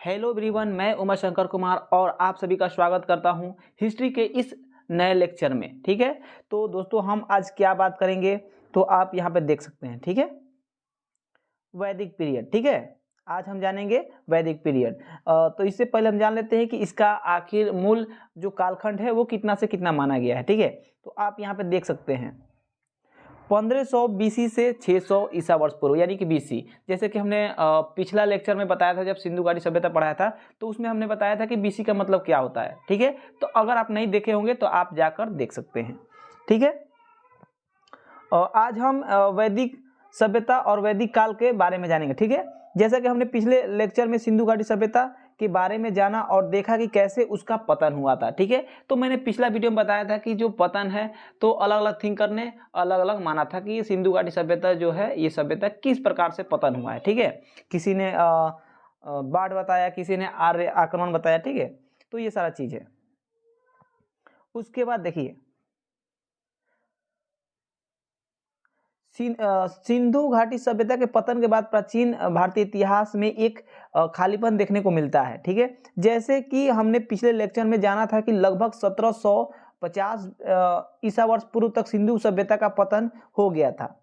Hello everyone, मैं उमा शंकर कुमार और आप सभी का स्वागत करता हूं हिस्ट्री के इस नए लेक्चर में। ठीक है, तो दोस्तों हम आज क्या बात करेंगे तो आप यहां पे देख सकते हैं। ठीक है, वैदिक पीरियड। ठीक है, आज हम जानेंगे वैदिक पीरियड। तो इससे पहले हम जान लेते हैं कि इसका आखिर मूल जो कालखंड है वो कितना से कितना माना गया है। ठीक है, तो आप यहाँ पे देख सकते हैं 1500 बीसी से 600 ईसा वर्ष पूर्व, यानी कि बीसी। जैसे कि हमने पिछला लेक्चर में बताया था, जब सिंधु घाटी सभ्यता पढ़ाया था, तो उसमें हमने बताया था कि बीसी का मतलब क्या होता है। ठीक है, तो अगर आप नहीं देखे होंगे तो आप जाकर देख सकते हैं। ठीक है, और आज हम वैदिक सभ्यता और वैदिक काल के बारे में जानेंगे। ठीक है, जैसा कि हमने पिछले लेक्चर में सिंधु घाटी सभ्यता के बारे में जाना और देखा कि कैसे उसका पतन हुआ था। ठीक है, तो मैंने पिछला वीडियो में बताया था कि जो पतन है तो अलग अलग थिंकर ने अलग अलग माना था कि सिंधु घाटी सभ्यता जो है ये सभ्यता किस प्रकार से पतन हुआ है। ठीक है, किसी ने बाढ़ बताया, किसी ने आर्य आक्रमण बताया। ठीक है, तो ये सारा चीज है। उसके बाद देखिए सिंधु घाटी सभ्यता के पतन के बाद प्राचीन भारतीय इतिहास में एक खालीपन देखने को मिलता है। ठीक है, जैसे कि हमने पिछले लेक्चर में जाना था कि लगभग 1750 ईसा वर्ष पूर्व तक सिंधु सभ्यता का पतन हो गया था।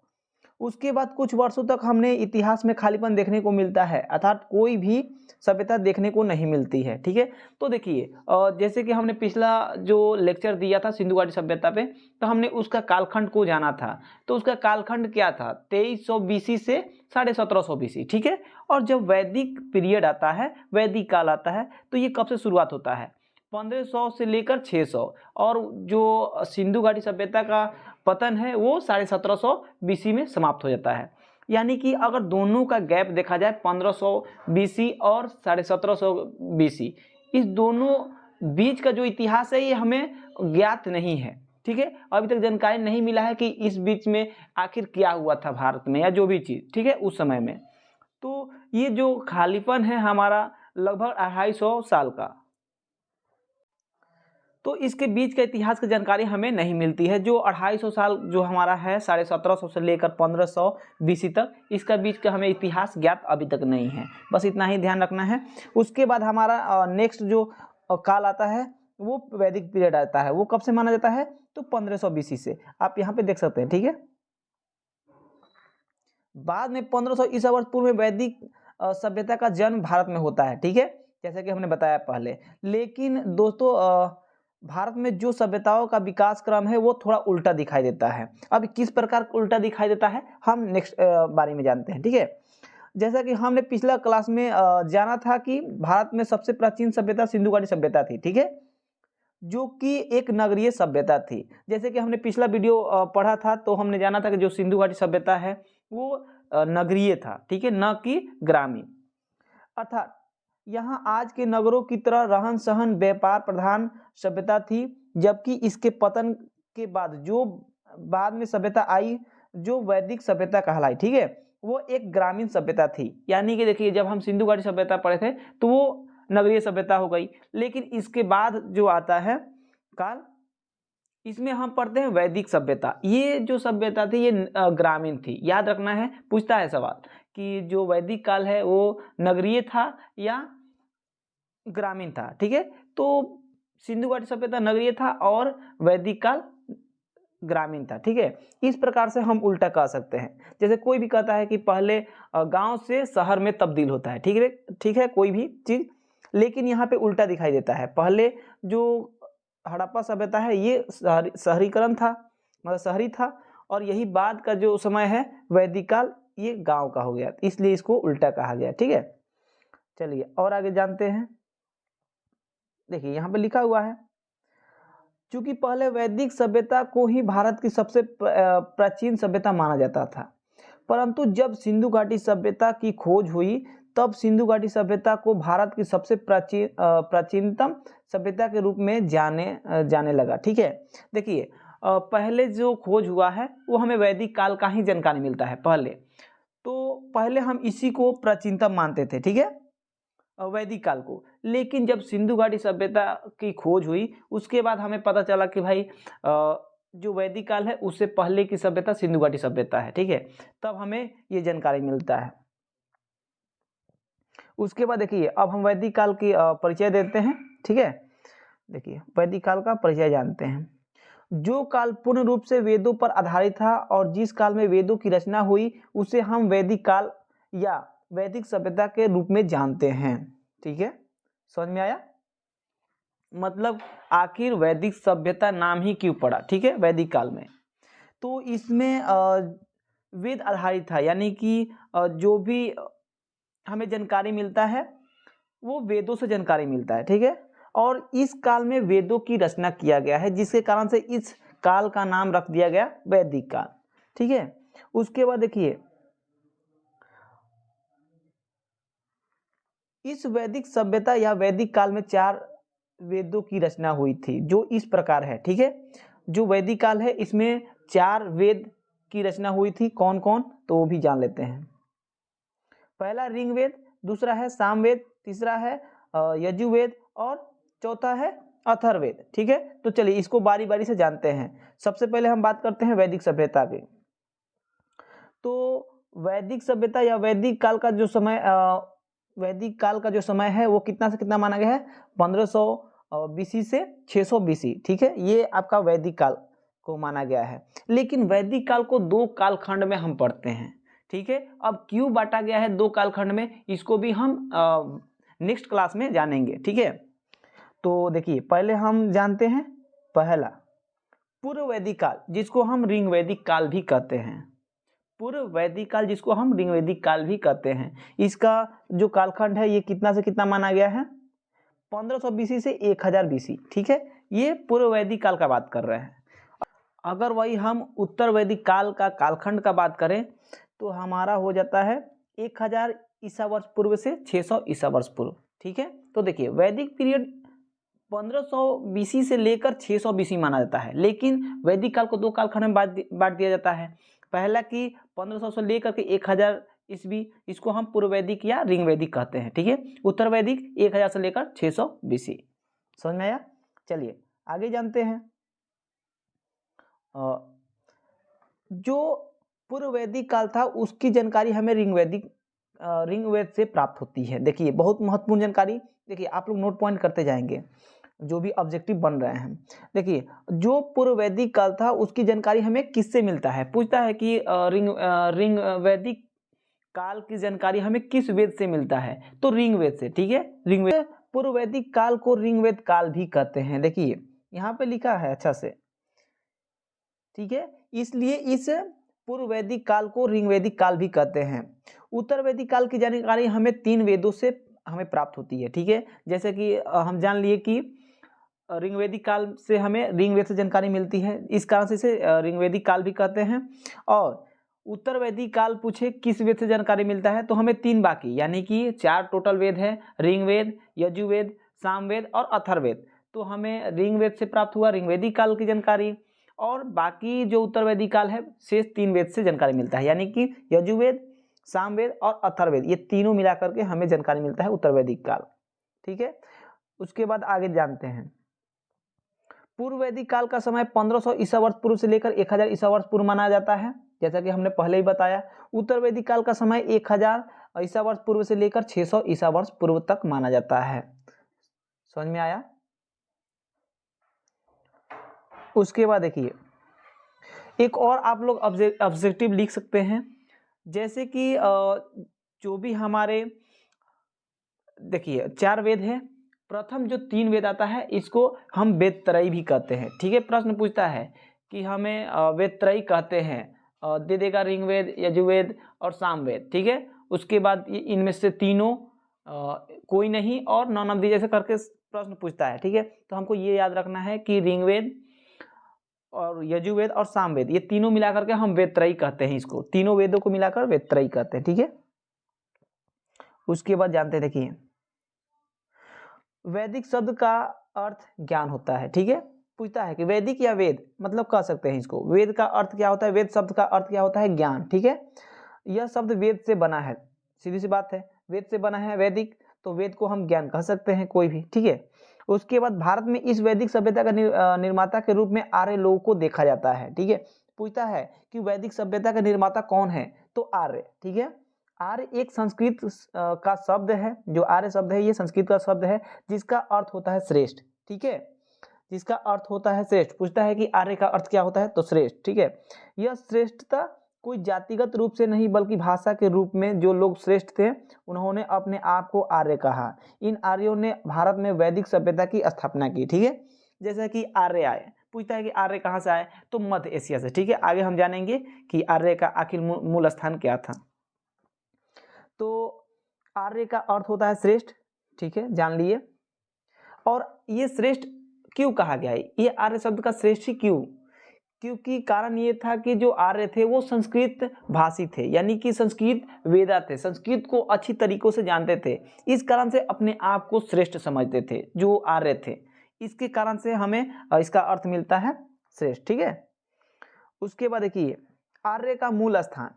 उसके बाद कुछ वर्षों तक हमने इतिहास में खालीपन देखने को मिलता है, अर्थात कोई भी सभ्यता देखने को नहीं मिलती है। ठीक है, तो देखिए जैसे कि हमने पिछला जो लेक्चर दिया था सिंधु घाटी सभ्यता पे, तो हमने उसका कालखंड को जाना था। तो उसका कालखंड क्या था, 2300 बीसी से 1750 बीसी। ठीक है, और जब वैदिक पीरियड आता है, वैदिक काल आता है, तो ये कब से शुरुआत होता है, 1500 से लेकर 600, और जो सिंधु घाटी सभ्यता का पतन है वो 1750 बीसी में समाप्त हो जाता है। यानी कि अगर दोनों का गैप देखा जाए, 1500 बीसी और 1750 बीसी, इस दोनों बीच का जो इतिहास है ये हमें ज्ञात नहीं है। ठीक है, अभी तक जानकारी नहीं मिला है कि इस बीच में आखिर क्या हुआ था भारत में, या जो भी चीज। ठीक है, उस समय में तो ये जो खालीपन है हमारा लगभग 250 साल का, तो इसके बीच का इतिहास की जानकारी हमें नहीं मिलती है। जो 250 साल जो हमारा है, 1750 से लेकर 1500 बीसी तक, इसका बीच का हमें इतिहास ज्ञात अभी तक नहीं है। बस इतना ही ध्यान रखना है। उसके बाद हमारा नेक्स्ट जो काल आता है वो वैदिक पीरियड आता है। वो कब से माना जाता है, तो 1500 बीसी से। आप यहाँ पे देख सकते हैं। ठीक है, बाद में 1500 ईसा वर्ष पूर्व में वैदिक सभ्यता का जन्म भारत में होता है। ठीक है, जैसा कि हमने बताया पहले। लेकिन दोस्तों भारत में जो सभ्यताओं का विकास क्रम है वो थोड़ा उल्टा दिखाई देता है। अब किस प्रकार उल्टा दिखाई देता है हम नेक्स्ट बारे में जानते हैं। ठीक है, जैसा कि हमने पिछला क्लास में जाना था कि भारत में सबसे प्राचीन सभ्यता सिंधु घाटी सभ्यता थी। ठीक है, जो कि एक नगरीय सभ्यता थी। जैसे कि हमने पिछला वीडियो पढ़ा था, तो हमने जाना था कि जो सिंधु घाटी सभ्यता है वो नगरीय था। ठीक है, न कि ग्रामीण। अर्थात यहाँ आज के नगरों की तरह रहन सहन व्यापार प्रधान सभ्यता थी, जबकि इसके पतन के बाद जो बाद में सभ्यता आई, जो वैदिक सभ्यता कहलाई, ठीक है, वो एक ग्रामीण सभ्यता थी। यानी कि देखिए, जब हम सिंधु घाटी सभ्यता पढ़े थे तो वो नगरीय सभ्यता हो गई, लेकिन इसके बाद जो आता है काल, इसमें हम पढ़ते हैं वैदिक सभ्यता। ये जो सभ्यता थी ये ग्रामीण थी। याद रखना है, पूछता है सवाल कि जो वैदिक काल है वो नगरीय था या ग्रामीण था। ठीक है, तो सिंधु घाटी सभ्यता नगरीय था और वैदिक काल ग्रामीण था। ठीक है, इस प्रकार से हम उल्टा कह सकते हैं। जैसे कोई भी कहता है कि पहले गांव से शहर में तब्दील होता है। ठीक है, ठीक है, कोई भी चीज, लेकिन यहाँ पे उल्टा दिखाई देता है। पहले जो हड़प्पा सभ्यता है ये शहरीकरण था, मतलब शहरी था, और यही बाद का जो समय है वैदिक काल, ये गांव का हो गया, इसलिए इसको उल्टा कहा गया। ठीक है, चलिए और आगे जानते हैं। देखिए यहाँ पे लिखा हुआ है, क्योंकि पहले वैदिक सभ्यता को ही भारत की सबसे प्राचीन सभ्यता माना जाता था, परंतु जब सिंधु घाटी सभ्यता की खोज हुई तब सिंधु घाटी सभ्यता को भारत की सबसे प्राचीनतम सभ्यता के रूप में जाने लगा। ठीक है, देखिए पहले जो खोज हुआ है वो हमें वैदिक काल का ही जानकारी मिलता है पहले, तो पहले हम इसी को प्राचीनतम मानते थे। ठीक है, वैदिक काल को। लेकिन जब सिंधु घाटी सभ्यता की खोज हुई उसके बाद हमें पता चला कि भाई जो वैदिक काल है उससे पहले की सभ्यता सिंधु घाटी सभ्यता है। ठीक है, तब हमें ये जानकारी मिलता है। उसके बाद देखिए अब हम वैदिक काल की परिचय देते हैं, ठीक है। देखिए वैदिक काल का परिचय जानते हैं। जो काल पूर्ण रूप से वेदों पर आधारित था और जिस काल में वेदों की रचना हुई उसे हम वैदिक काल या वैदिक सभ्यता के रूप में जानते हैं, ठीक है। समझ में आया? मतलब आखिर वैदिक सभ्यता नाम ही क्यों पड़ा, ठीक है, वैदिक काल में। तो इसमें वेद आधारित था, यानी कि जो भी हमें जानकारी मिलता है वो वेदों से जानकारी मिलता है, ठीक है। और इस काल में वेदों की रचना किया गया है, जिसके कारण से इस काल का नाम रख दिया गया वैदिक काल, ठीक है। उसके बाद देखिए इस वैदिक सभ्यता या वैदिक काल में 4 वेदों की रचना हुई थी, जो इस प्रकार है, ठीक है। जो वैदिक काल है इसमें 4 वेद की रचना हुई थी, कौन कौन, तो वो भी जान लेते हैं। पहला ऋग्वेद, दूसरा है सामवेद, तीसरा है यजुर्वेद और चौथा है अथर्ववेद, ठीक है। तो चलिए इसको बारी बारी से जानते हैं। सबसे पहले हम बात करते हैं वैदिक सभ्यता की। तो वैदिक सभ्यता या वैदिक काल का जो समय है वो कितना से कितना माना गया है, 1500 बीसी से 600 बीसी, ठीक है। ये आपका वैदिक काल को माना गया है। लेकिन वैदिक काल को 2 कालखंड में हम पढ़ते हैं, ठीक है। अब क्यों बांटा गया है 2 कालखंड में, इसको भी हम नेक्स्ट क्लास में जानेंगे, ठीक है। तो देखिए पहले हम जानते हैं पहला पूर्व वैदिक काल, जिसको हम ऋग्वैदिक काल भी कहते हैं। पूर्व वैदिक काल जिसको हम ऋग्वैदिक काल भी कहते हैं, इसका जो कालखंड है ये कितना से कितना माना गया है, 1500 बीसी से 1000 बीसी, ठीक है। ये पूर्व वैदिक काल का बात कर रहे हैं। अगर वही हम उत्तर वैदिक काल का कालखंड का बात करें तो हमारा हो जाता है 1000 ईसा वर्ष पूर्व से 600 ईसा वर्ष पूर्व, ठीक है। तो देखिए वैदिक पीरियड 1500 बीसी से लेकर 600 बीसी माना जाता है, लेकिन वैदिक काल को 2 कालखंड में बांट दिया जाता है। पहला कि 1500 से लेकर के 1000 ईस्वी, इसको हम पूर्व वैदिक या ऋग्वैदिक कहते हैं, ठीक है। उत्तर वैदिक 1000 से लेकर 600 बीसी। समझ में आया? चलिए आगे जानते हैं। जो पूर्व वैदिक काल था उसकी जानकारी हमें ऋग्वेद से प्राप्त होती है। देखिए बहुत महत्वपूर्ण जानकारी, देखिए आप लोग नोट पॉइंट करते जाएंगे जो भी ऑब्जेक्टिव बन रहे हैं। देखिए जो पूर्व वैदिक काल था उसकी जानकारी हमें किससे मिलता है, पूछता है कि ऋग्वैदिक काल की जानकारी हमें किस वेद से मिलता है, तो ऋग्वेद से, ठीक है। ऋग्वेद पूर्व वैदिक काल को ऋग्वेद काल भी कहते हैं, देखिए यहाँ पे लिखा है अच्छा से, ठीक है। इसलिए इस पूर्व वैदिक काल को ऋग्वैदिक काल भी कहते हैं। उत्तर वैदिक काल की जानकारी हमें 3 वेदों से हमें प्राप्त होती है, ठीक है। जैसे कि हम जान लिए कि ऋग्वैदिक काल से हमें ऋग्वेद से जानकारी मिलती है, इस कारण से इसे ऋग्वैदिक काल भी कहते हैं। और उत्तर वैदिक काल पूछे किस वेद से जानकारी मिलता है, तो हमें 3 बाकी यानी कि 4 टोटल वेद है, ऋग्वेद, यजुर्वेद, सामवेद और अथर्ववेद। तो हमें ऋग्वेद से प्राप्त हुआ ऋग्वैदिक काल की जानकारी, और बाकी जो उत्तर वैदिक काल है शेष 3 वेद से जानकारी मिलता है, यानी कि यजुर्वेद, सामवेद और अथर्ववेद, ये तीनों मिला करके हमें जानकारी मिलता है उत्तर वैदिक काल, ठीक है। उसके बाद आगे जानते हैं पूर्व वैदिक काल का समय 1500 ईसा वर्ष पूर्व से लेकर 1000 ईसा वर्ष पूर्व माना जाता है, जैसा कि हमने पहले ही बताया। उत्तर वैदिक काल का समय 1000 ईसा वर्ष पूर्व से लेकर 600 ईसा वर्ष पूर्व तक माना जाता है। समझ में आया? उसके बाद देखिए एक और आप लोग ऑब्जेक्टिव लिख सकते हैं, जैसे कि जो भी हमारे देखिए 4 वेद है, प्रथम जो 3 वेद आता है इसको हम वेदत्रयी भी कहते हैं, ठीक है। प्रश्न पूछता है कि हमें वेदत्रयी कहते हैं, दे देगा ऋग्वेद, यजुर्वेद और सामवेद, ठीक है। उसके बाद इनमें से तीनों कोई नहीं और नॉन ऑफ दी जैसे करके प्रश्न पूछता है, ठीक है। तो हमको ये याद रखना है कि ऋग्वेद और यजुर्वेद और सामवेद ये तीनों मिलाकर के हम वेदत्रयी कहते हैं, इसको तीनों वेदों को मिलाकर वेदत्रयी कहते हैं, ठीक है। उसके बाद जानते हैं, देखिए वैदिक शब्द का अर्थ ज्ञान होता है, ठीक है। पूछता है कि वैदिक या वेद, मतलब कह सकते हैं इसको, वेद का अर्थ क्या होता है, वेद शब्द का अर्थ क्या होता है, ज्ञान, ठीक है। यह शब्द वेद से बना है, सीधी सी बात है, वेद से बना है वैदिक, तो वेद को हम ज्ञान कह सकते हैं कोई भी, ठीक है। उसके बाद भारत में इस वैदिक सभ्यता का निर्माता के रूप में आर्य लोगों को देखा जाता है, ठीक है। पूछता है कि वैदिक सभ्यता का निर्माता कौन है, तो आर्य, ठीक है। आर्य एक संस्कृत का शब्द है, जो आर्य शब्द है ये संस्कृत का शब्द है जिसका अर्थ होता है श्रेष्ठ, ठीक है, जिसका अर्थ होता है श्रेष्ठ। पूछता है कि आर्य का अर्थ क्या होता है, तो श्रेष्ठ, ठीक है। यह श्रेष्ठता कोई जातिगत रूप से नहीं बल्कि भाषा के रूप में जो लोग श्रेष्ठ थे उन्होंने अपने आप को आर्य कहा। इन आर्यों ने भारत में वैदिक सभ्यता की स्थापना की, ठीक है। जैसा कि आर्य आए, पूछता है कि आर्य कहाँ से आए, तो मध्य एशिया से, ठीक है। आगे हम जानेंगे कि आर्य का आखिर मूल स्थान क्या था। तो आर्य का अर्थ होता है श्रेष्ठ, ठीक है, जान लिए। और ये श्रेष्ठ क्यों कहा गया है, ये आर्य शब्द का श्रेष्ठ ही क्यों, क्योंकि कारण ये था कि जो आर्य थे वो संस्कृत भाषी थे, यानी कि संस्कृत वेदा थे, संस्कृत को अच्छी तरीकों से जानते थे, इस कारण से अपने आप को श्रेष्ठ समझते थे जो आर्य थे। इसके कारण से हमें इसका अर्थ मिलता है श्रेष्ठ, ठीक है। उसके बाद देखिए आर्य का मूल स्थान।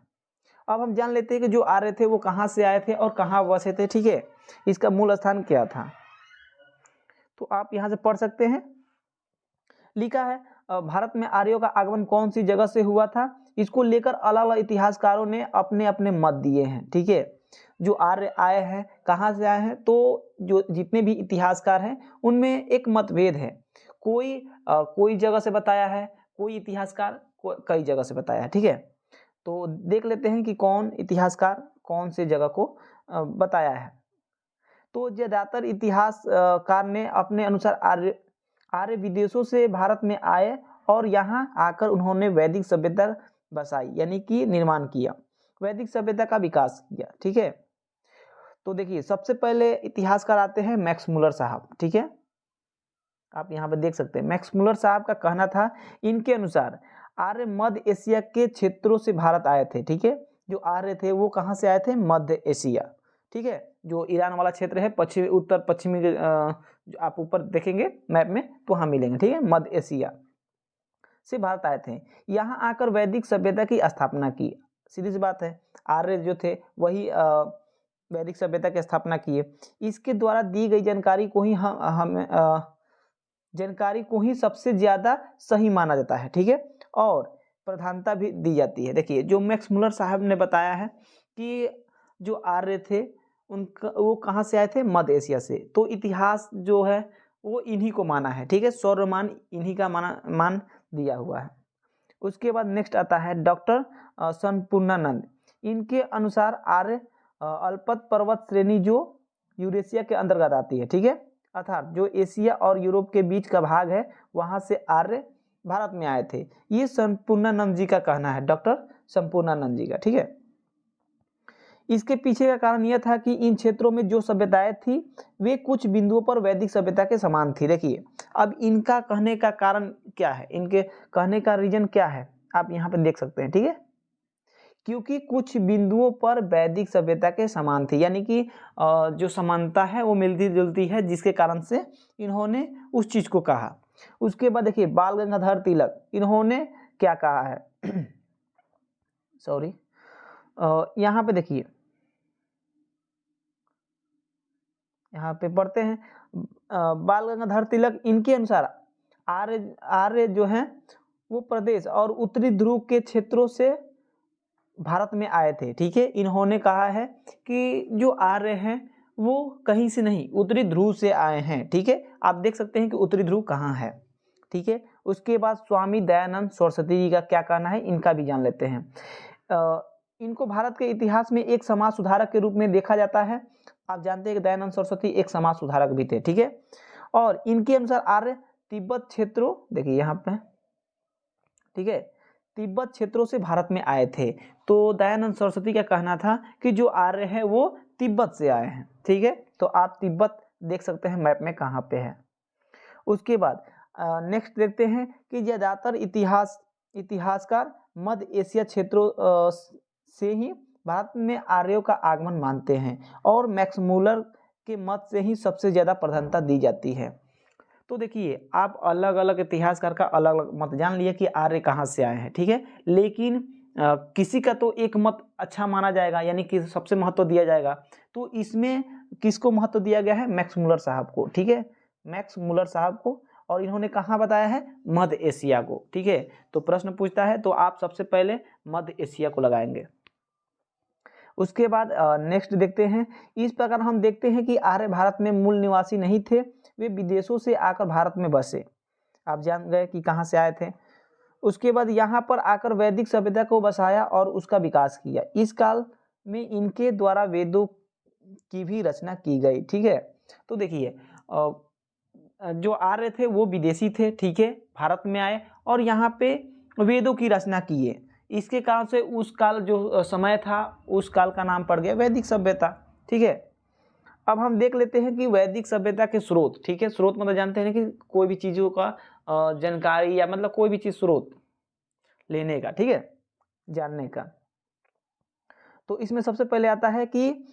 अब हम जान लेते हैं कि जो आर्य थे वो कहाँ से आए थे और कहाँ बसे थे, ठीक है। इसका मूल स्थान क्या था, तो आप यहाँ से पढ़ सकते हैं। लिखा है भारत में आर्यों का आगमन कौन सी जगह से हुआ था, इसको लेकर अलग अलग इतिहासकारों ने अपने अपने मत दिए हैं, ठीक है। जो आर्य आए हैं कहाँ से आए हैं, तो जो जितने भी इतिहासकार हैं उनमें एक मतभेद है। कोई जगह से बताया है, कोई इतिहासकार कई जगह से बताया है, ठीक है। तो देख लेते हैं कि कौन इतिहासकार कौन से जगह को बताया है। तो ज्यादातर इतिहासकार ने अपने अनुसार आर्य विदेशों से भारत में आए और यहाँ आकर उन्होंने वैदिक सभ्यता बसाई, यानी कि निर्माण किया, वैदिक सभ्यता का विकास किया, ठीक है। तो देखिए सबसे पहले इतिहासकार आते हैं मैक्स मुलर साहब, ठीक है। आप यहाँ पे देख सकते हैं मैक्स मुलर साहब का कहना था, इनके अनुसार आर्य मध्य एशिया के क्षेत्रों से भारत आए थे, ठीक है। जो आर्य थे वो कहाँ से आए थे, मध्य एशिया, ठीक है। जो ईरान वाला क्षेत्र है, पश्चिमी उत्तर पश्चिमी, जो आप ऊपर देखेंगे मैप में तो वहाँ मिलेंगे, ठीक है। मध्य एशिया से भारत आए थे, यहाँ आकर वैदिक सभ्यता की स्थापना की। सीधी सी बात है, आर्य जो थे वही वैदिक सभ्यता की स्थापना किए। इसके द्वारा दी गई जानकारी को ही सबसे ज्यादा सही माना जाता है, ठीक है, और प्रधानता भी दी जाती है। देखिए जो मैक्स मुलर साहब ने बताया है कि जो आर्य थे उनका वो कहाँ से आए थे, मध्य एशिया से, तो इतिहास जो है वो इन्हीं को माना है, ठीक है। सौर्यमान इन्हीं का मान दिया हुआ है। उसके बाद नेक्स्ट आता है डॉक्टर संपूर्णानंद। इनके अनुसार आर्य अल्पत पर्वत श्रेणी जो यूरेशिया के अंतर्गत आती है, ठीक है, अर्थात जो एशिया और यूरोप के बीच का भाग है वहां से आर्य भारत में आए थे। ये संपूर्णानंद जी का कहना है, डॉक्टर संपूर्णानंद जी का, ठीक है। इसके पीछे का कारण यह था कि इन क्षेत्रों में जो सभ्यताएं थी वे कुछ बिंदुओं पर वैदिक सभ्यता के समान थी। देखिए अब इनका कहने का कारण क्या है, इनके कहने का रीजन क्या है, आप यहाँ पे देख सकते हैं, ठीक है। क्योंकि कुछ बिंदुओं पर वैदिक सभ्यता के समान थी, यानी कि जो समानता है वो मिलती जुलती है, जिसके कारण से इन्होंने उस चीज को कहा। उसके बाद देखिए बाल गंगाधर तिलक, इन्होंने क्या कहा है सॉरी, यहाँ पे देखिए, यहाँ पे पढ़ते हैं बाल गंगाधर तिलक, इनके अनुसार आर्य जो है वो प्रदेश और उत्तरी ध्रुव के क्षेत्रों से भारत में आए थे, ठीक है। इन्होंने कहा है कि जो आर्य हैं वो कहीं से नहीं उत्तरी ध्रुव से आए हैं, ठीक है। आप देख सकते हैं कि उत्तरी ध्रुव कहाँ है, ठीक है। उसके बाद स्वामी दयानंद सरस्वती जी का क्या कहना है, इनका भी जान लेते हैं। इनको भारत के इतिहास में एक समाज सुधारक के रूप में देखा जाता है। आप जानते हैं कि दयानंद सरस्वती एक समाज सुधारक भी थे, ठीक है। और इनके अनुसार आर्य तिब्बत क्षेत्रों, देखिए यहाँ पे, ठीक है, तिब्बत क्षेत्रों से भारत में आए थे। तो दयानंद सरस्वती का कहना था कि जो आर्य है वो तिब्बत से आए हैं, ठीक है। तो आप तिब्बत देख सकते हैं मैप में कहाँ पे है। उसके बाद नेक्स्ट देखते हैं कि ज्यादातर इतिहासकार मध्य एशिया क्षेत्रों से ही भारत में आर्यों का आगमन मानते हैं और मैक्स मुलर के मत से ही सबसे ज्यादा प्रधानता दी जाती है। तो देखिए आप अलग अलग इतिहासकार का अलग अलग मत जान लिए कि आर्य कहाँ से आए हैं, ठीक है। लेकिन किसी का तो एक मत अच्छा माना जाएगा, यानी कि सबसे महत्व दिया जाएगा। तो इसमें किसको महत्व दिया गया है, मैक्स मुलर साहब को, ठीक है, मैक्स मुलर साहब को। और इन्होंने कहाँ बताया है, मध्य एशिया को, ठीक है। तो प्रश्न पूछता है तो आप सबसे पहले मध्य एशिया को लगाएंगे। उसके बाद नेक्स्ट देखते हैं। इस प्रकार हम देखते हैं कि आर्य भारत में मूल निवासी नहीं थे, वे विदेशों से आकर भारत में बसे। आप जान गए कि कहाँ से आए थे। उसके बाद यहाँ पर आकर वैदिक सभ्यता को बसाया और उसका विकास किया। इस काल में इनके द्वारा वेदों की भी रचना की गई। ठीक है, तो देखिए जो आर्य थे वो विदेशी थे, ठीक है, भारत में आए और यहाँ पे वेदों की रचना किए। इसके कारण से उस काल जो समय था उस काल का नाम पड़ गया वैदिक सभ्यता। ठीक है, अब हम देख लेते हैं कि वैदिक सभ्यता के स्रोत। ठीक है, स्रोत मतलब जानते हैं कि कोई भी चीज़ों का जानकारी या मतलब कोई भी चीज़ स्रोत लेने का, ठीक है, जानने का। तो इसमें सबसे पहले आता है कि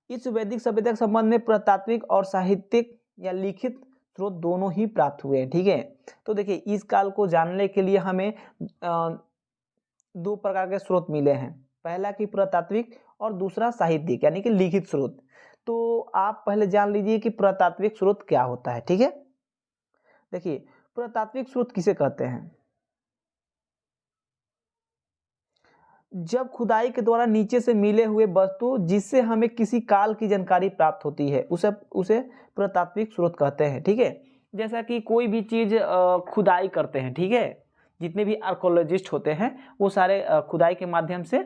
इस वैदिक सभ्यता के संबंध में पुरातात्विक और साहित्यिक या लिखित स्रोत दोनों ही प्राप्त हुए हैं। ठीक है, तो देखिए इस काल को जानने के लिए हमें दो प्रकार के स्रोत मिले हैं, पहला कि पुरातात्विक और दूसरा साहित्यिक यानी कि लिखित स्रोत। तो आप पहले जान लीजिए कि पुरातात्विक स्रोत क्या होता है। ठीक है, देखिए पुरातात्विक स्रोत किसे कहते हैं? जब खुदाई के द्वारा नीचे से मिले हुए वस्तु जिससे हमें किसी काल की जानकारी प्राप्त होती है उसे पुरातात्विक स्रोत कहते हैं। ठीक है, जैसा कि कोई भी चीज़ खुदाई करते हैं, ठीक है, जितने भी आर्कोलॉजिस्ट होते हैं वो सारे खुदाई के माध्यम से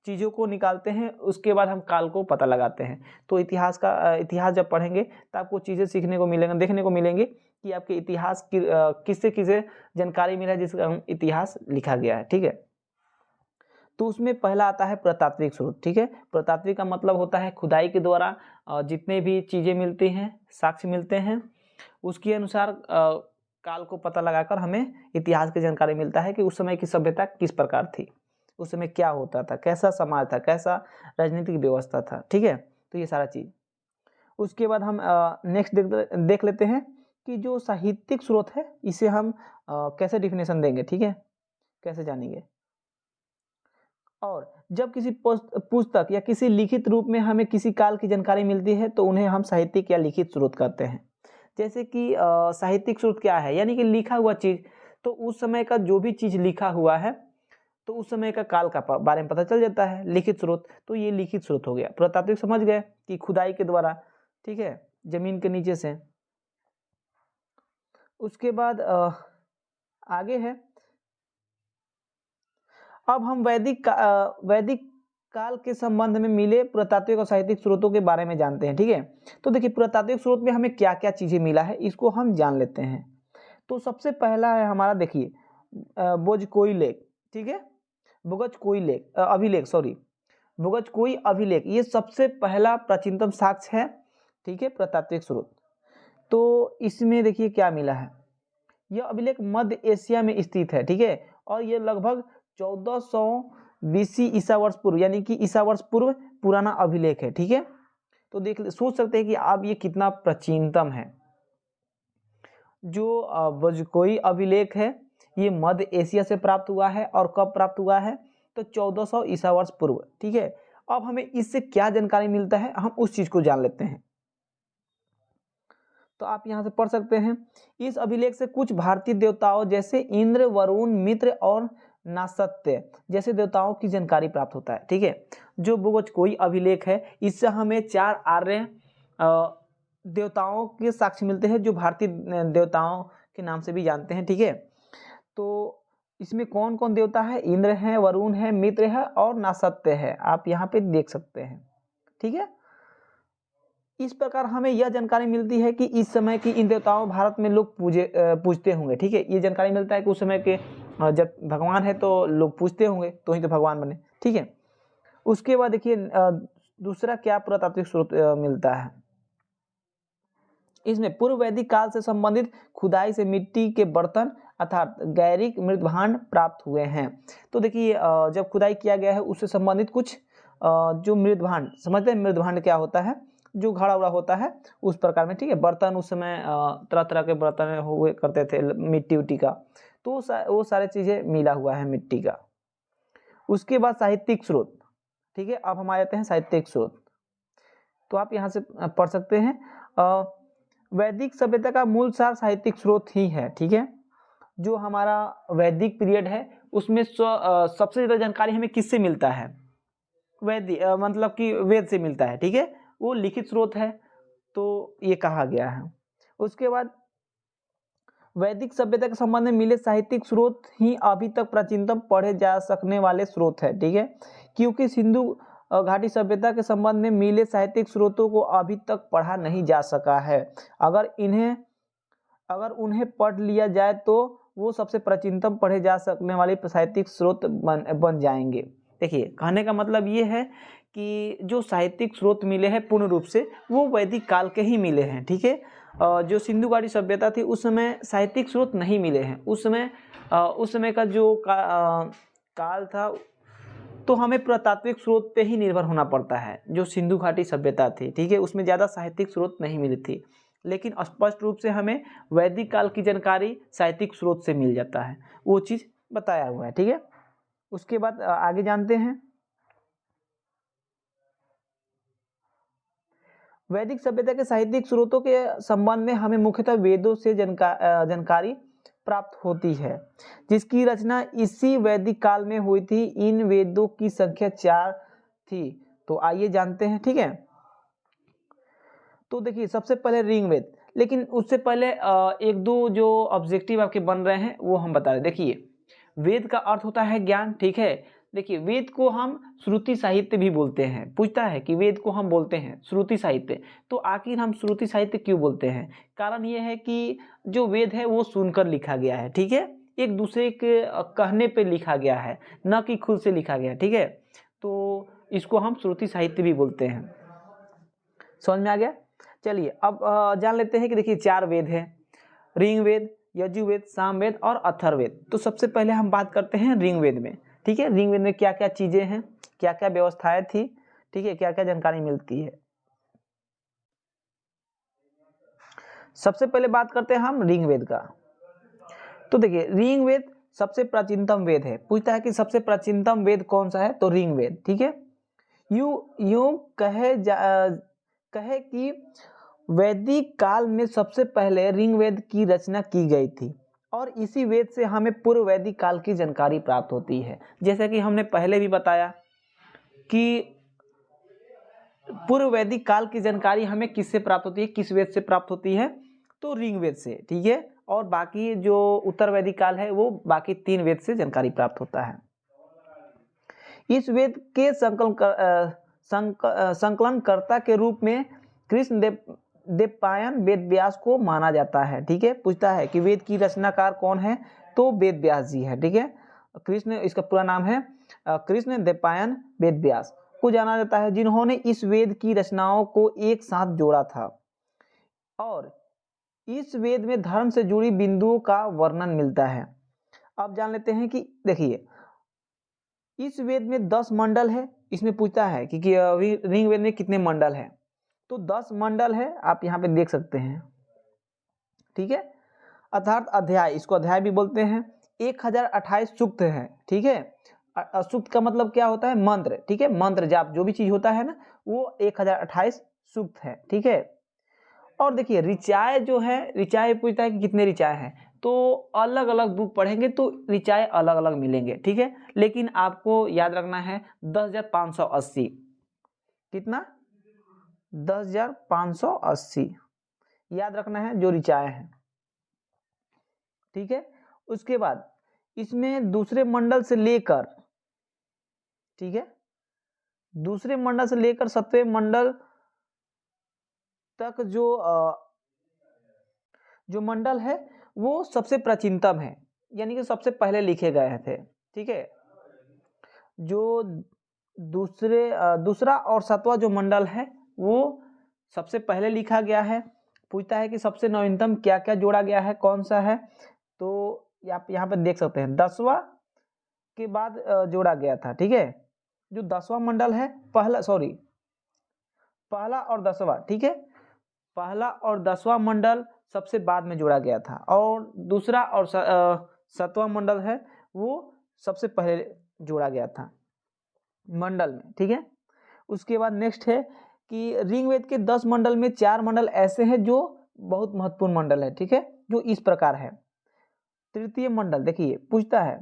चीज़ों को निकालते हैं, उसके बाद हम काल को पता लगाते हैं। तो इतिहास जब पढ़ेंगे तो आपको चीज़ें सीखने को मिलेंगे, देखने को मिलेंगे कि आपके इतिहास की किससे किसे जानकारी मिला है जिसका इतिहास लिखा गया है। ठीक है, तो उसमें पहला आता है पुरातात्विक स्रोत। ठीक है, पुरातात्विक का मतलब होता है खुदाई के द्वारा जितने भी चीज़ें मिलती हैं, साक्ष्य मिलते हैं, उसके अनुसार काल को पता लगाकर हमें इतिहास की जानकारी मिलता है कि उस समय की सभ्यता किस प्रकार थी, उस समय क्या होता था, कैसा समाज था, कैसा राजनीतिक व्यवस्था था। ठीक है, तो ये सारा चीज़। उसके बाद हम नेक्स्ट देख लेते हैं कि जो साहित्यिक स्रोत है इसे हम कैसे डिफिनेशन देंगे। ठीक है, कैसे जानेंगे। और जब किसी पुस्तक या किसी लिखित रूप में हमें किसी काल की जानकारी मिलती है तो उन्हें हम साहित्यिक या लिखित स्रोत कहते हैं। जैसे कि साहित्यिक स्रोत क्या है, यानी कि लिखा हुआ चीज़, तो उस समय का जो भी चीज़ लिखा हुआ है तो उस समय का काल का बारे में पता चल जाता है। लिखित स्रोत, तो ये लिखित स्रोत हो गया। पुरातात्विक समझ गए कि खुदाई के द्वारा, ठीक है, जमीन के नीचे से। उसके बाद आगे है, अब हम वैदिक काल के संबंध में मिले पुरातात्विक और साहित्यिक स्रोतों के बारे में जानते हैं। ठीक है, तो देखिए पुरातात्विक स्रोत में हमें क्या क्या चीज़ें मिला है इसको हम जान लेते हैं। तो सबसे पहला है हमारा, देखिए बोझकोई लेख। ठीक है, भुजकोई अभिलेख, ये सबसे पहला प्राचीनतम साक्ष्य है। ठीक है, पुरातात्विक स्रोत। तो इसमें देखिए क्या मिला है, यह अभिलेख मध्य एशिया में स्थित है। ठीक है, और ये लगभग 1400 BC ईसा वर्ष पूर्व, यानी कि ईसा वर्ष पूर्व पुराना अभिलेख है। ठीक है, तो सोच सकते हैं कि अब ये कितना प्राचीनतम है। जो बोझकोई अभिलेख है ये मध्य एशिया से प्राप्त हुआ है, और कब प्राप्त हुआ है, तो 1400 ईसा वर्ष पूर्व। ठीक है, अब हमें इससे क्या जानकारी मिलता है, हम उस चीज को जान लेते हैं। तो आप यहाँ से पढ़ सकते हैं, इस अभिलेख से कुछ भारतीय देवताओं जैसे इंद्र, वरुण, मित्र और नासत्य जैसे देवताओं की जानकारी प्राप्त होता है। ठीक है, जो बोझकोई अभिलेख है इससे हमें 4 आर्य देवताओं के साक्ष्य मिलते हैं जो भारतीय देवताओं के नाम से भी जानते हैं। ठीक है, तो इसमें कौन कौन देवता है, इंद्र है, वरुण है, मित्र है और नासत्य है, आप यहाँ पे देख सकते हैं। ठीक है, इस प्रकार हमें यह जानकारी मिलती है कि इस समय की इन देवताओं भारत में लोग पूजते होंगे। ठीक है, ये जानकारी मिलता है कि उस समय के जब भगवान है तो लोग पूजते होंगे, तो ही तो भगवान बने। ठीक है, उसके बाद देखिए दूसरा क्या पुरातात्विक स्रोत मिलता है, इसमें पूर्व वैदिक काल से संबंधित खुदाई से मिट्टी के बर्तन अर्थात गैरिक मृदभांड प्राप्त हुए हैं। तो देखिए जब खुदाई किया गया है उससे संबंधित कुछ जो मृदभांड, समझते हैं मृदभांड क्या होता है, जो घड़ा उड़ा होता है उस प्रकार में। ठीक है, बर्तन उस समय तरह तरह के बर्तन हुए करते थे मिट्टी उट्टी का, तो वो सारे चीज़ें मिला हुआ है मिट्टी का। उसके बाद साहित्यिक स्रोत। ठीक है, अब हम आ जाते हैं साहित्यिक स्रोत। तो आप यहाँ से पढ़ सकते हैं वैदिक सभ्यता का मूल सार साहित्यिक स्रोत ही है। ठीक है, जो हमारा वैदिक पीरियड है उसमें सबसे ज़्यादा जानकारी हमें किससे मिलता है, मतलब कि वेद से मिलता है, ठीक है, वो लिखित स्रोत है, तो ये कहा गया है। उसके बाद वैदिक सभ्यता के संबंध में मिले साहित्यिक स्रोत ही अभी तक प्राचीनतम पढ़े जा सकने वाले स्रोत है, ठीक है, क्योंकि सिंधु घाटी सभ्यता के संबंध में मिले साहित्यिक स्रोतों को अभी तक पढ़ा नहीं जा सका है। अगर उन्हें पढ़ लिया जाए तो वो सबसे प्राचीनतम पढ़े जा सकने वाले साहित्यिक स्रोत बन जाएंगे। देखिए, कहने का मतलब ये है कि जो साहित्यिक स्रोत मिले हैं पूर्ण रूप से वो वैदिक काल के ही मिले हैं, ठीक है। जो सिंधु घाटी सभ्यता थी उस समय साहित्यिक स्रोत नहीं मिले हैं। उस समय का जो काल था, तो हमें पुरातात्विक स्रोत पे ही निर्भर होना पड़ता है। जो सिंधु घाटी सभ्यता थी, ठीक है, उसमें ज़्यादा साहित्यिक स्रोत नहीं मिली थी, लेकिन स्पष्ट रूप से हमें वैदिक काल की जानकारी साहित्यिक स्रोत से मिल जाता है, वो चीज़ बताया हुआ है, ठीक है। उसके बाद आगे जानते हैं। वैदिक सभ्यता के साहित्यिक स्रोतों के संबंध में हमें मुख्यतः वेदों से जानकारी प्राप्त होती है, जिसकी रचना इसी वैदिक काल में हुई थी। इन वेदों की संख्या 4 थी, तो आइए जानते हैं, ठीक है। तो देखिए, सबसे पहले ऋग्वेद, लेकिन उससे पहले एक दो जो ऑब्जेक्टिव आपके बन रहे हैं वो हम बता रहे। देखिए, वेद का अर्थ होता है ज्ञान, ठीक है। देखिए, वेद को हम श्रुति साहित्य भी बोलते हैं। पूछता है कि वेद को हम बोलते हैं श्रुति साहित्य, तो आखिर हम श्रुति साहित्य क्यों बोलते हैं? कारण ये है कि जो वेद है वो सुनकर लिखा गया है, ठीक है, एक दूसरे के कहने पे लिखा गया है, न कि खुद से लिखा गया, ठीक है, तो इसको हम श्रुति साहित्य भी बोलते हैं। समझ में आ गया? चलिए, अब जान लेते हैं कि देखिए 4 वेद है, ऋग्वेद, यजुर्वेद, सामवेद और अथर्ववेद। तो सबसे पहले हम बात करते हैं ऋग्वेद में, ठीक है। ऋग्वेद में क्या क्या चीजें हैं, क्या क्या व्यवस्थाएं थी, ठीक है, क्या क्या जानकारी मिलती है। सबसे पहले बात करते हैं हम ऋग्वेद का। तो देखिए, ऋग्वेद सबसे प्राचीनतम वेद है। पूछता है कि सबसे प्राचीनतम वेद कौन सा है, तो ऋग्वेद, ठीक है। यूं कहे कि वैदिक काल में सबसे पहले ऋग्वेद की रचना की गई थी और इसी वेद से हमें पूर्व वैदिक काल की जानकारी प्राप्त होती है। जैसे कि हमने पहले भी बताया कि पूर्व वैदिक काल की जानकारी हमें किससे प्राप्त होती है, किस वेद से प्राप्त होती है, तो ऋग्वेद से, ठीक है। और बाकी जो उत्तर वैदिक काल है वो बाकी 3 वेद से जानकारी प्राप्त होता है। इस वेद के संकलनकर्ता के रूप में कृष्ण देवपायन वेद व्यास को माना जाता है, ठीक है। पूछता है कि वेद की रचनाकार कौन है, तो वेद व्यास जी है, ठीक है। कृष्ण, इसका पूरा नाम है कृष्ण देवपायन वेद व्यास को जाना जाता है, जिन्होंने इस वेद की रचनाओं को एक साथ जोड़ा था और इस वेद में धर्म से जुड़ी बिंदुओं का वर्णन मिलता है। अब जान लेते हैं कि देखिए, इस वेद में 10 मंडल है। इसमें पूछता है कि ऋग्वेद में कितने मंडल है, तो 10 मंडल है, आप यहाँ पे देख सकते हैं, ठीक है। अर्थात अध्याय, इसको अध्याय भी बोलते हैं। 1028 सूक्त है, ठीक है। सूक्त का मतलब क्या होता है, मंत्र, ठीक है, मंत्र जाप जो भी चीज होता है ना, वो 1028 सूक्त है, ठीक है। और देखिए, ऋचाएँ जो है, ऋचाएँ पूछता है कि कितने ऋचाएँ हैं, तो अलग अलग बुक पढ़ेंगे तो ऋचाएँ अलग अलग मिलेंगे, ठीक है। लेकिन आपको याद रखना है 10,580, कितना, 10,580 याद रखना है जो ऋचाएँ हैं, ठीक है। उसके बाद इसमें दूसरे मंडल से लेकर, ठीक है, दूसरे मंडल से लेकर 7वें मंडल तक जो मंडल है वो सबसे प्राचीनतम है, यानी कि सबसे पहले लिखे गए थे, ठीक है। जो दूसरा और 7वां जो मंडल है वो सबसे पहले लिखा गया है। पूछता है कि सबसे नवीनतम क्या क्या जोड़ा गया है, कौन सा है, तो आप यहाँ पे देख सकते हैं 10वां के बाद जोड़ा गया था, ठीक है। जो 10वां मंडल है, पहला और 10वां, ठीक है, पहला और 10वां मंडल सबसे बाद में जोड़ा गया था और दूसरा और 7वां मंडल है वो सबसे पहले जोड़ा गया था मंडल में, ठीक है। उसके बाद नेक्स्ट है कि ऋग्वेद के 10 मंडल में 4 मंडल ऐसे हैं जो बहुत महत्वपूर्ण मंडल है, ठीक है, जो इस प्रकार है। तृतीय मंडल, देखिए पूछता है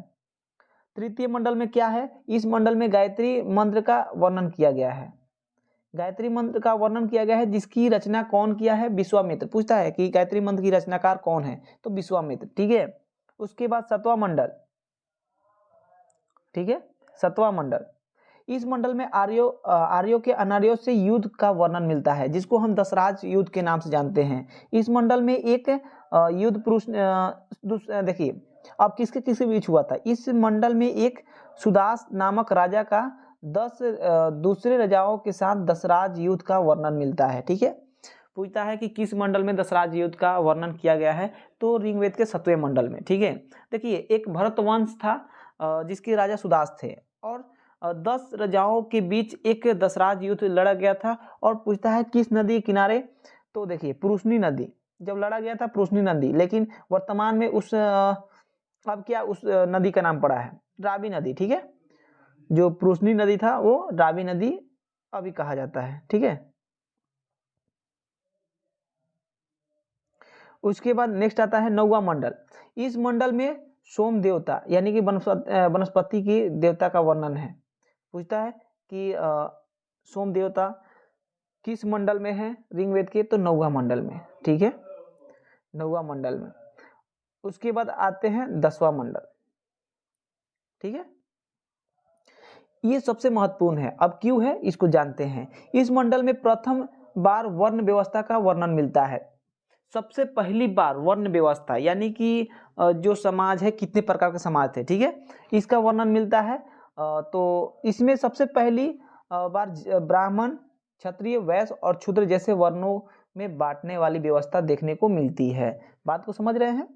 तृतीय मंडल में क्या है, इस मंडल में गायत्री मंत्र का वर्णन किया गया है। गायत्री मंत्र का वर्णन किया गया है, जिसकी रचना कौन किया है, विश्वामित्र। पूछता है कि गायत्री मंत्र की रचनाकार कौन है, तो विश्वामित्र, ठीक है। उसके बाद सतवां मंडल, ठीक है, सतवां मंडल, इस मंडल में आर्यों के अनार्यों से युद्ध का वर्णन मिलता है, जिसको हम दशराज युद्ध के नाम से जानते हैं। इस मंडल में एक युद्ध पुरुष, देखिए अब किसके किसके बीच हुआ था, इस मंडल में एक सुदास नामक राजा का 10 दूसरे राजाओं के साथ दशराज युद्ध का वर्णन मिलता है, ठीक है। पूछता है कि किस मंडल में दशराज युद्ध का वर्णन किया गया है, तो ऋग्वेद के 7वें मंडल में, ठीक है। देखिए एक भरतवंश था जिसके राजा सुदास थे, और 10 राजाओं के बीच एक दशराज युद्ध लड़ा गया था। और पूछता है किस नदी किनारे, तो देखिए पुरुषनी नदी, जब लड़ा गया था पुरुषनी नदी, लेकिन वर्तमान में उस अब क्या उस नदी का नाम पड़ा है, रावी नदी, ठीक है। जो पुरुषनी नदी था वो रावी नदी अभी कहा जाता है, ठीक है। उसके बाद नेक्स्ट आता है 9वां मंडल। इस मंडल में सोम देवता यानी कि वनस्पति की देवता का वर्णन है। पूछता है कि सोम देवता किस मंडल में है ऋग्वेद के, तो 9वां मंडल में, ठीक है, 9वां मंडल में। उसके बाद आते हैं 10वां मंडल, ठीक है। ये सबसे महत्वपूर्ण है, अब क्यों है इसको जानते हैं। इस मंडल में प्रथम बार वर्ण व्यवस्था का वर्णन मिलता है। सबसे पहली बार वर्ण व्यवस्था यानी कि जो समाज है, कितने प्रकार के समाज थे, ठीक है, इसका वर्णन मिलता है। तो इसमें सबसे पहली बार ब्राह्मण, क्षत्रिय, वैश्य और शूद्र जैसे वर्णों में बांटने वाली व्यवस्था देखने को मिलती है। बात को समझ रहे हैं,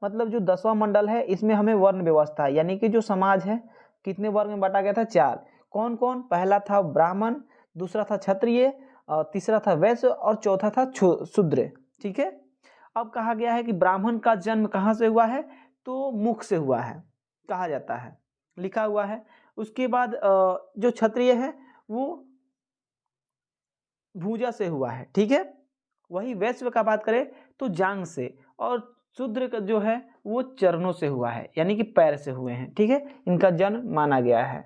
मतलब जो 10वां मंडल है इसमें हमें वर्ण व्यवस्था यानी कि जो समाज है कितने वर्ग में बांटा गया था, 4। कौन कौन, पहला था ब्राह्मण, दूसरा था क्षत्रिय, तीसरा था वैश्य और चौथा था शूद्र, ठीक है। अब कहा गया है कि ब्राह्मण का जन्म कहाँ से हुआ है, तो मुख से हुआ है कहा जाता है, लिखा हुआ है। उसके बाद जो क्षत्रिय है वो भुजा से हुआ है, ठीक है। वही वैश्य का बात करें तो जांग से, और शूद्र का जो है वो चरणों से हुआ है यानी कि पैर से हुए हैं, ठीक है। इनका जन्म माना गया है।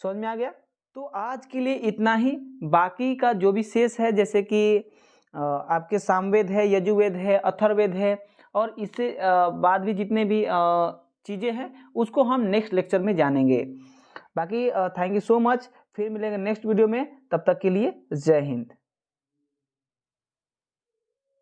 समझ में आ गया। तो आज के लिए इतना ही, बाकी का जो भी शेष है जैसे कि आपके सामवेद है, यजुर्वेद है, अथर्ववेद है, और इससे बाद भी जितने भी चीज़ें हैं उसको हम नेक्स्ट लेक्चर में जानेंगे। बाकी थैंक यू सो मच, फिर मिलेंगे नेक्स्ट वीडियो में, तब तक के लिए जय हिंद।